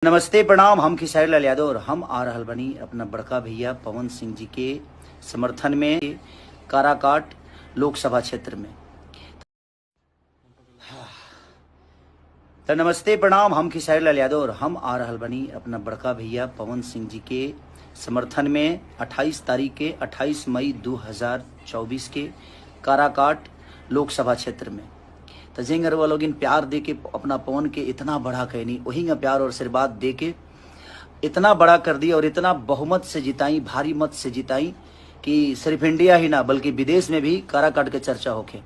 नमस्ते प्रणाम। हम खेसारी लाल यादव और हम आ रहल बनी अपना बड़का भैया पवन सिंह जी के समर्थन में काराकाट लोकसभा क्षेत्र में। तो नमस्ते प्रणाम। हम खेसारी लाल यादव और हम आ रहल बनी अपना बड़का भैया पवन सिंह जी के समर्थन में 28 मई 2024 के काराकाट लोकसभा क्षेत्र में। तो जेंगर वो लोग इन प्यार दे के अपना पवन के इतना बड़ा कहनी, वही का प्यार और आशीर्वाद दे के इतना बड़ा कर दिया और इतना बहुमत से जिताई, भारी मत से जिताई कि सिर्फ इंडिया ही ना बल्कि विदेश में भी काराकाट के चर्चा होके।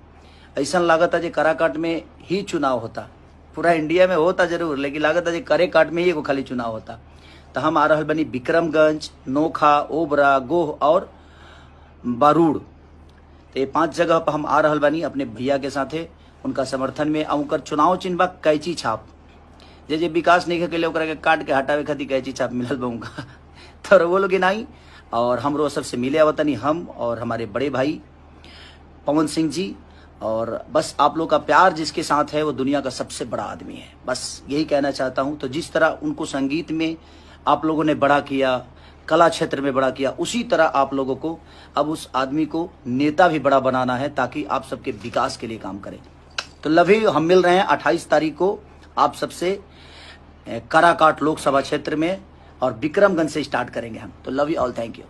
ऐसा लागत है जो काराकाट में ही चुनाव होता, पूरा इंडिया में होता जरूर, लेकिन लागत है जो काराकाट में ही एगो खाली चुनाव होता। तो हम आ रहल बनी विक्रमगंज, नोखा, ओबरा, गोह और बारूड़। तो ये 5 जगह पर हम आ रहल बनी अपने भैया के साथे उनका समर्थन में। उनकर चुनाव चिन्ह बा कैची छाप। जे विकास नहीं के लिए ओकरा के काट के हटावे खातिर कैची छाप मिलल बा उनका। तो वो लोग नहीं और हमरो सबसे मिले आवतनी हम और हमारे बड़े भाई पवन सिंह जी। और बस आप लोग का प्यार जिसके साथ है वो दुनिया का सबसे बड़ा आदमी है, बस यही कहना चाहता हूँ। तो जिस तरह उनको संगीत में आप लोगों ने बड़ा किया, कला क्षेत्र में बड़ा किया, उसी तरह आप लोगों को अब उस आदमी को नेता भी बड़ा बनाना है ताकि आप सबके विकास के लिए काम करें। तो लव यू। हम मिल रहे हैं 28 तारीख को आप सबसे काराकाट लोकसभा क्षेत्र में और विक्रमगंज से स्टार्ट करेंगे हम। तो love you all, thank you.